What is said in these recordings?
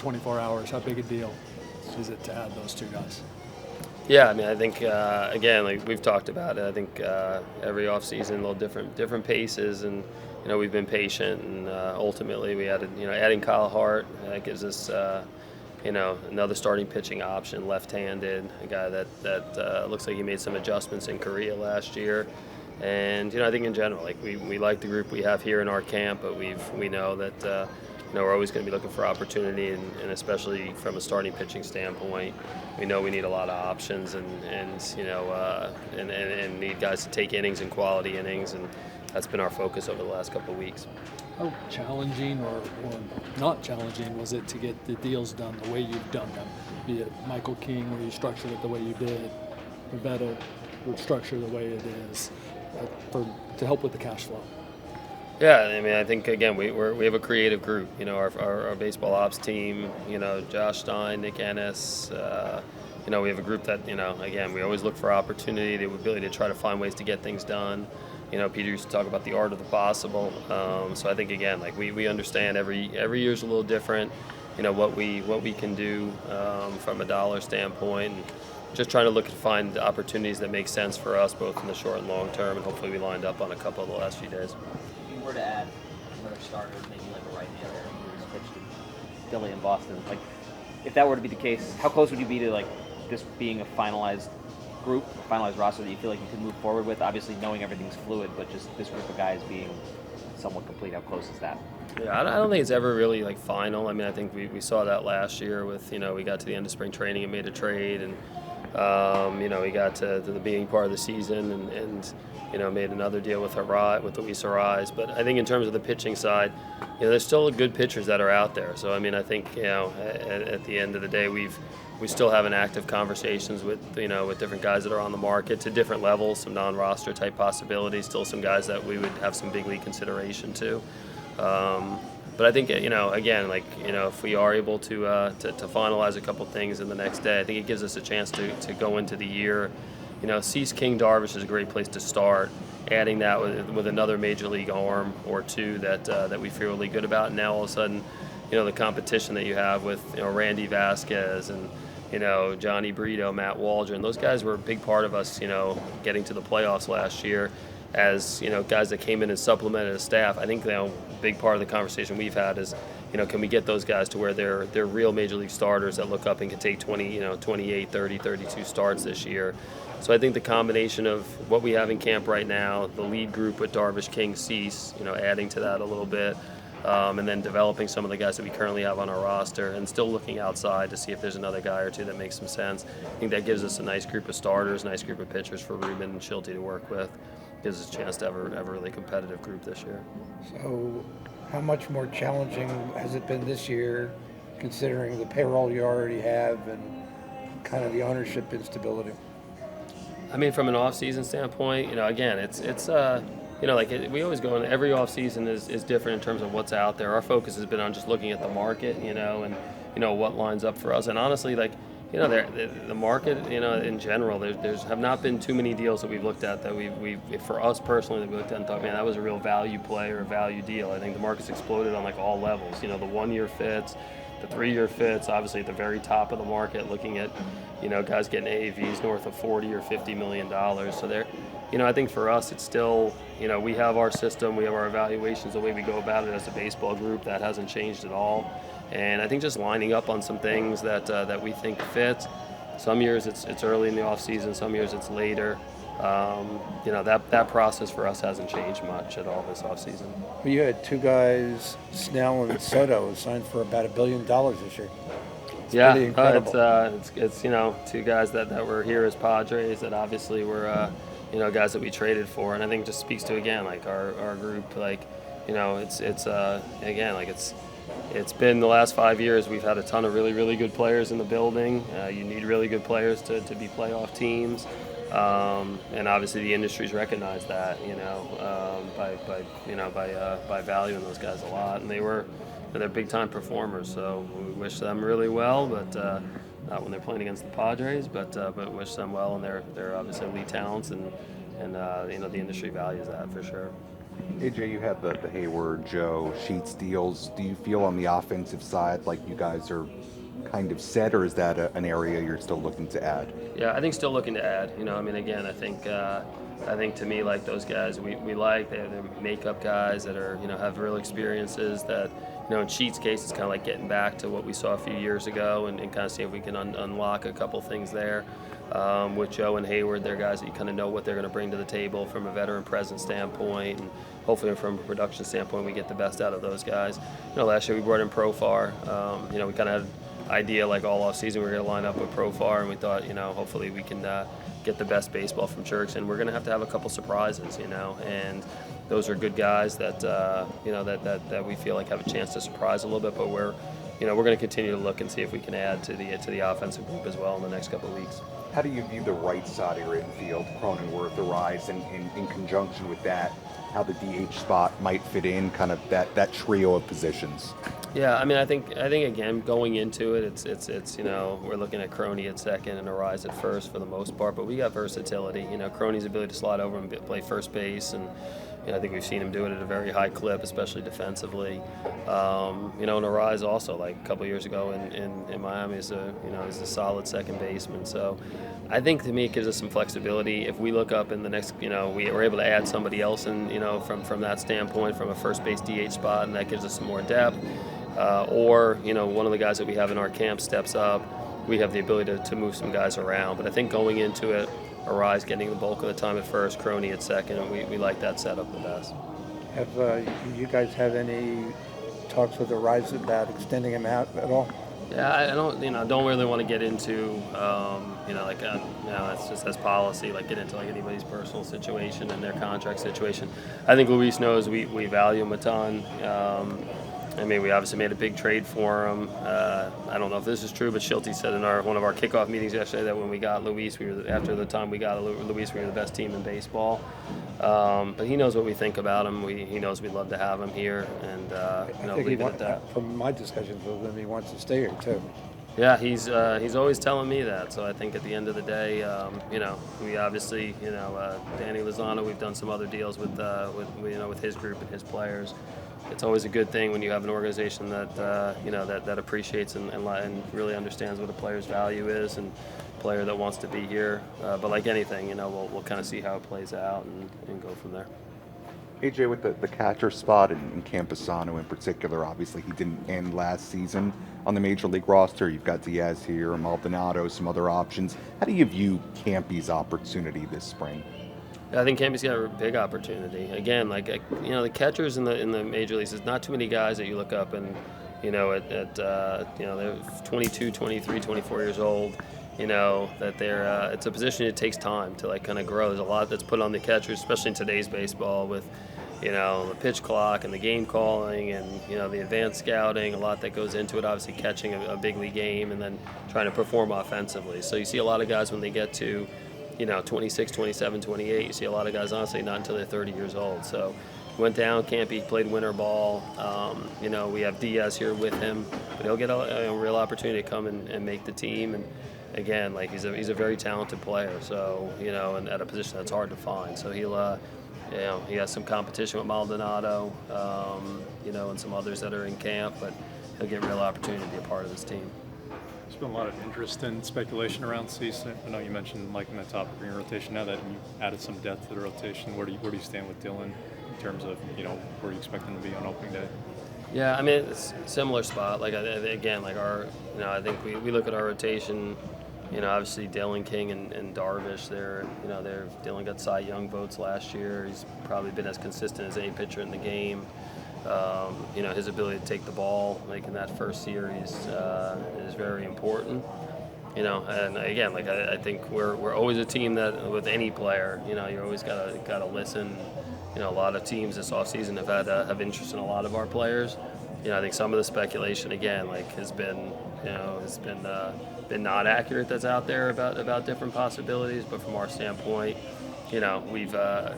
24 hours. How big a deal is it to add those two guys? Yeah, I mean, I think again, like we've talked about it. I think every offseason, a little different paces, and we've been patient, and ultimately we added, adding Kyle Hart gives us another starting pitching option, left-handed, a guy that looks like he made some adjustments in Korea last year. And I think in general, like we like the group we have here in our camp, but we know that we're always going to be looking for opportunity, and especially from a starting pitching standpoint, we know we need a lot of options, and need guys to take innings and quality innings, and that's been our focus over the last couple of weeks. How challenging or not challenging was it to get the deals done the way you've done them? Be it Michael King, where you structured it the way you did, Pivetta would structure the way it is, to help with the cash flow. Yeah, I mean, I think again we have a creative group. Our baseball ops team. Josh Stein, Nick Ennis. We have a group that again we always look for opportunity, the ability to try to find ways to get things done. Peter used to talk about the art of the possible. So I think again, like we understand every year's a little different. What we can do from a dollar standpoint, and just trying to look to find opportunities that make sense for us both in the short and long term. And hopefully we lined up on a couple of the last few days. If you were to add another starter, maybe like a right-hander who's pitched in Philly and Boston, like if that were to be the case, how close would you be to like this being a finalized group, finalized roster that you feel like you could move forward with? Obviously, knowing everything's fluid, but just this group of guys being somewhat complete. How close is that? Yeah, I don't think it's ever really like final. I mean, I think we saw that last year with we got to the end of spring training and made a trade, and we got to the beginning part of the season and made another deal with Luis Arise. But I think in terms of the pitching side, there's still good pitchers that are out there. So I mean, I think at the end of the day, we still have an active conversations with with different guys that are on the market to different levels, some non-roster type possibilities, still some guys that we would have some big league consideration to. But I think again, like if we are able to finalize a couple things in the next day, I think it gives us a chance to go into the year. Cease King Darvish is a great place to start. Adding that with another major league arm or two that we feel really good about. And now all of a sudden, the competition that you have with Randy Vasquez and Johnny Brito, Matt Waldron, those guys were a big part of us getting to the playoffs last year. As guys that came in and supplemented a staff, I think a big part of the conversation we've had is, can we get those guys to where they're real major league starters that look up and can take 28, 30, 32 starts this year. So I think the combination of what we have in camp right now, the lead group with Darvish, King, Cease, adding to that a little bit, and then developing some of the guys that we currently have on our roster, and still looking outside to see if there's another guy or two that makes some sense. I think that gives us a nice group of starters, nice group of pitchers for Ruben and Schulte to work with. Gives us a chance to have a really competitive group this year. So how much more challenging has it been this year, considering the payroll you already have and kind of the ownership instability? I mean, from an off-season standpoint, again, it's we always go in. Every off-season is different in terms of what's out there. Our focus has been on just looking at the market, and what lines up for us. And honestly, the market, in general, there's have not been too many deals that we've looked at that we for us personally that we looked at and thought, man, that was a real value play or a value deal. I think the market's exploded on all levels. The 1-year fits, the 3-year fits, obviously at the very top of the market, looking at guys getting AAVs north of $40 or $50 million. So there, I think for us it's still, we have our system, we have our evaluations, the way we go about it as a baseball group, that hasn't changed at all. And I think just lining up on some things that we think fit. Some years it's early in the off season, some years it's later. That process for us hasn't changed much at all this off season. Well, you had two guys, Snell and Soto, signed for about $1 billion this year. It's pretty incredible. It's two guys that were here as Padres that obviously were guys that we traded for, and I think it just speaks to again our group it's been the last 5 years we've had a ton of really, really good players in the building. You need really good players to be playoff teams. And obviously the industry's recognized that, by valuing those guys a lot. And they're big time performers. So we wish them really well, but not when they're playing against the Padres. But wish them well, and they're obviously elite talents, and the industry values that for sure. AJ, you had the Hayward, Joe, Sheets deals. Do you feel on the offensive side like you guys are kind of set, or is that an area you're still looking to add? Yeah, I think still looking to add. I mean, again, I think to me, like those guys, we like they're makeup guys that are have real experiences. That in Sheets' case, it's kind of like getting back to what we saw a few years ago and kind of see if we can unlock a couple things there. With Joe and Hayward, they're guys that you kind of know what they're going to bring to the table from a veteran presence standpoint, and hopefully from a production standpoint, we get the best out of those guys. Last year we brought in Profar. We kind of had idea like all off season we were going to line up with Profar, and we thought hopefully we can get the best baseball from Church, and we're going to have a couple surprises, and those are good guys that that we feel like have a chance to surprise a little bit, but we're going to continue to look and see if we can add to the offensive group as well in the next couple of weeks. How do you view the right side of your infield, Cronenworth, Arise, and in conjunction with that, how the DH spot might fit in, kind of that trio of positions? Yeah, I mean, I think again going into it, it's we're looking at Crony at second and Arise at first for the most part, but we got versatility. Crony's ability to slide over and play first base, and I think we've seen him do it at a very high clip, especially defensively. And Arise also, like a couple years ago in Miami, is a solid second baseman. So I think to me it gives us some flexibility. If we look up in the next, we were able to add somebody else in, from that standpoint, from a first base DH spot, and that gives us some more depth. Or one of the guys that we have in our camp steps up, we have the ability to move some guys around. But I think going into it, Arise getting the bulk of the time at first, Crony at second, and we like that setup the best. Have you guys had any talks with Arise about extending him out at all? Yeah, I don't really want to get into that's just as policy, like get into like anybody's personal situation and their contract situation. I think Luis knows we value him a ton. I mean, we obviously made a big trade for him. I don't know if this is true, but Schulte said in one of our kickoff meetings yesterday that when we got Luis, after the time we got Luis, we were the best team in baseball. But he knows what we think about him. He knows we'd love to have him here, and leave it at that. From my discussions with him, he wants to stay here too. Yeah, he's always telling me that. So I think at the end of the day, we obviously, Danny Lozano, we've done some other deals with his group and his players. It's always a good thing when you have an organization that that appreciates and really understands what a player's value is, and a player that wants to be here. But like anything, we'll kind of see how it plays out and go from there. AJ, with the catcher spot and Camposano in particular, obviously he didn't end last season on the Major League roster. You've got Diaz here, Maldonado, some other options. How do you view Campy's opportunity this spring? I think Campy's got a big opportunity. Again, the catchers in the major leagues, there's not too many guys that you look up and, they're 22, 23, 24 years old, that they're, it's a position it takes time to kind of grow. There's a lot that's put on the catchers, especially in today's baseball with, the pitch clock and the game calling and, the advanced scouting, a lot that goes into it, obviously catching a big league game and then trying to perform offensively. So you see a lot of guys when they get to, 26, 27, 28. You see a lot of guys, honestly, not until they're 30 years old. So went down, Campy played winter ball. We have Diaz here with him, but he'll get a real opportunity to come and make the team. And again, he's a very talented player. So and at a position that's hard to find. So he'll he has some competition with Maldonado, and some others that are in camp, but he'll get real opportunity to be a part of this team. There's been a lot of interest and speculation around Cease. I know you mentioned liking that top of your rotation. Now that you added some depth to the rotation, where do you stand with Dylan in terms of where you expect him to be on opening day? Yeah, I mean it's a similar spot. Our I think we look at our rotation. Obviously Dylan, King, and Darvish. Dylan got Cy Young votes last year. He's probably been as consistent as any pitcher in the game. His ability to take the ball, in that first series, is very important. And again, I think we're always a team that with any player, you always gotta listen. A lot of teams this offseason have interest in a lot of our players. I think some of the speculation again, has been not accurate that's out there about different possibilities. But from our standpoint, we've to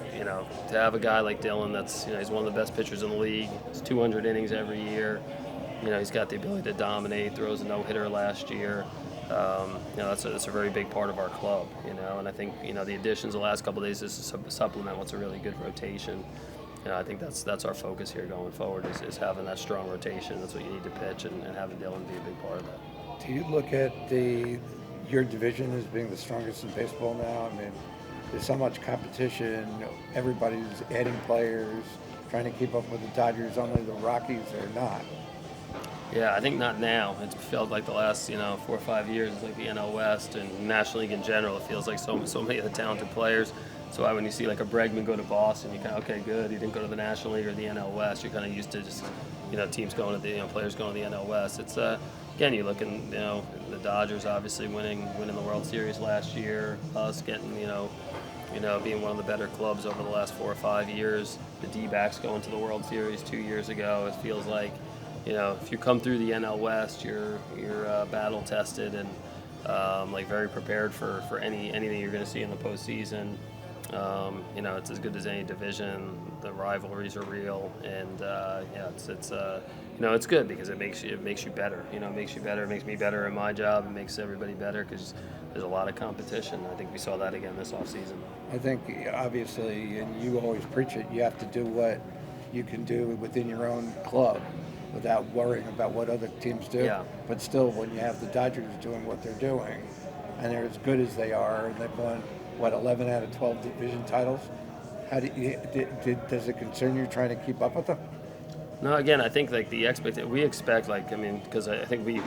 have a guy like Dylan that's he's one of the best pitchers in the league. It's 200 innings every year. He's got the ability to dominate. Throws a no-hitter last year. That's a very big part of our club. And I think the additions the last couple of days is to supplement what's a really good rotation. I think that's our focus here going forward is having that strong rotation. That's what you need to pitch, and having Dylan be a big part of that. Do you look at your division as being the strongest in baseball now? I mean, there's so much competition. Everybody's adding players, trying to keep up with the Dodgers. Only the Rockies are not. Yeah, I think not now. It's felt like the last 4 or 5 years. It's like the NL West and National League in general. It feels like so many of the talented players. So when you see like a Bregman go to Boston, you kind of, okay, good. He didn't go to the National League or the NL West. You're kind of used to just teams going to the players going to the NL West. It's again, you look in the Dodgers obviously winning the World Series last year. Us getting being one of the better clubs over the last 4 or 5 years. The D-backs going to the World Series 2 years ago. It feels like if you come through the NL West, you're battle tested and like very prepared for anything you're going to see in the postseason. It's as good as any division. The rivalries are real, and it's good because it makes you better. It makes you better. It makes me better in my job. It makes everybody better because there's a lot of competition. I think we saw that again this offseason. I think obviously, and you always preach it, you have to do what you can do within your own club without worrying about what other teams do. Yeah. But still, when you have the Dodgers doing what they're doing, and they're as good as they are, and they've won 11 out of 12 division titles. How does it concern you trying to keep up with them? No, again, I think like we expect because I think we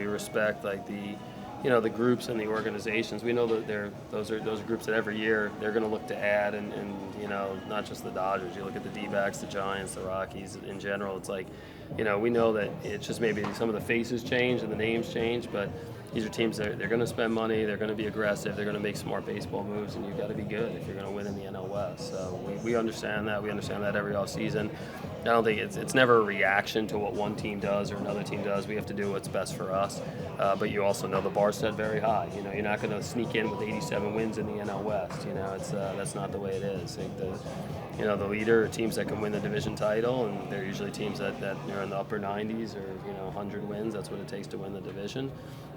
respect like the groups and the organizations. We know that those are groups that every year they're going to look to add and not just the Dodgers. You look at the D-backs, the Giants, the Rockies in general. It's like we know that it's just maybe some of the faces change and the names change, but these are teams that they're going to spend money, they're going to be aggressive, they're going to make smart baseball moves, and you've got to be good if you're going to win in the NL West. So we understand that. We understand that every offseason. I don't think it's never a reaction to what one team does or another team does. We have to do what's best for us. But you also know the bar's set very high. You're not going to sneak in with 87 wins in the NL West. That's not the way it is. The leader are teams that can win the division title, and they're usually teams that are in the upper 90s or 100 wins. That's what it takes to win the division.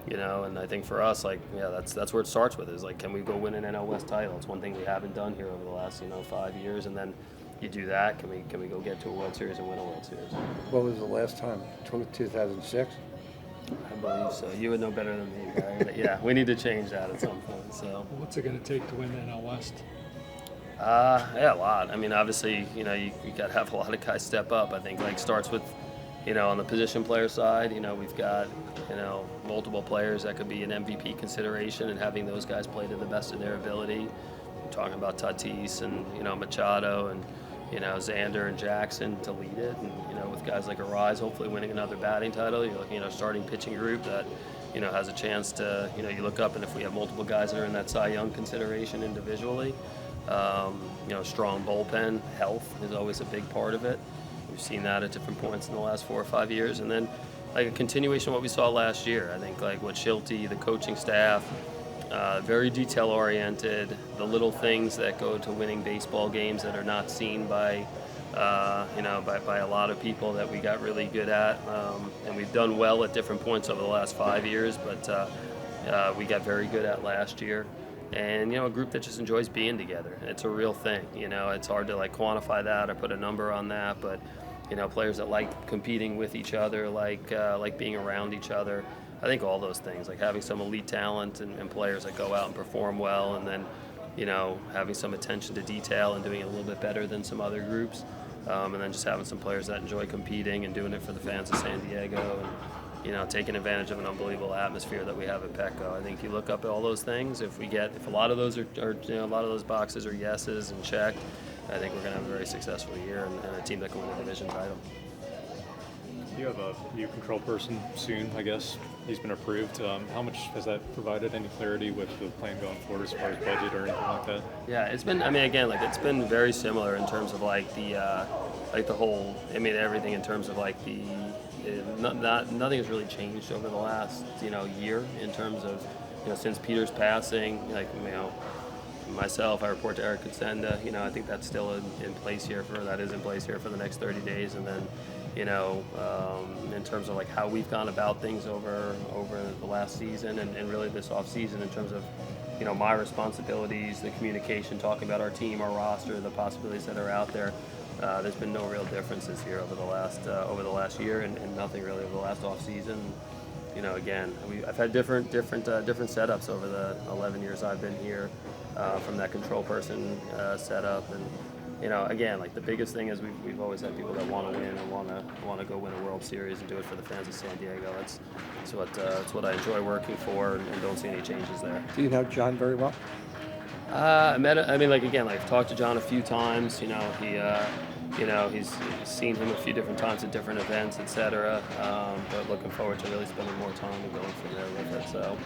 And I think for us, that's where it starts with is like, can we go win an NL West title? It's one thing we haven't done here over the last 5 years, and then you do that. Can we go get to a World Series and win a World Series? What was the last time? 2006. I believe so. You would know better than me, Barry. But yeah, we need to change that at some point. So What's it going to take to win the NL West? a lot. Obviously, you got to have a lot of guys step up. I think starts with, on the position player side, we've got, multiple players that could be an MVP consideration, and having those guys play to the best of their ability. We're talking about Tatis and, Machado and, Xander and Jackson to lead it. And, with guys like Arise, hopefully winning another batting title, you're looking at a starting pitching group that, has a chance to, you look up, and if we have multiple guys that are in that Cy Young consideration individually, strong bullpen, health is always a big part of it. We've seen that at different points in the last 4 or 5 years. And then a continuation of what we saw last year. I think what Schulte, the coaching staff, very detail-oriented, the little things that go to winning baseball games that are not seen by a lot of people that we got really good at. And we've done well at different points over the last 5 years, but we got very good at last year. And, a group that just enjoys being together. It's a real thing. It's hard to quantify that or put a number on that, but players that like competing with each other, like being around each other. I think all those things, like having some elite talent and players that go out and perform well, and then, having some attention to detail and doing it a little bit better than some other groups. And then just having some players that enjoy competing and doing it for the fans of San Diego, and, taking advantage of an unbelievable atmosphere that we have at Petco. I think you look up at all those things. If a lot of those are a lot of those boxes are yeses and checked, I think we're going to have a very successful year and a team that can win a division title. You have a new control person soon, I guess. He's been approved. How much has that provided any clarity with the plan going forward as far as budget or anything like that? Yeah, it's been. It's been very similar in terms of the whole. Everything in terms of nothing has really changed over the last year in terms of since Peter's passing. Myself, I report to Eric Kutsenda. I think that's still in place here for the next 30 days, and then. In terms of how we've gone about things over the last season and really this off season in terms of my responsibilities, the communication, talking about our team, our roster, the possibilities that are out there. there's been no real differences here over the last year, and nothing really over the last off season. You know, again, I've had different setups over the 11 years I've been here, from that control person setup, and you know, again, like the biggest thing is we've always had people that want to win and want to go win a World Series and do it for the fans of San Diego. That's what I enjoy working for, and don't see any changes there. Do you know John very well? I met. I mean, like again, like I've talked to John a few times. You know, he's seen him a few different times at different events, etc. But looking forward to really spending more time and going from there with it. So.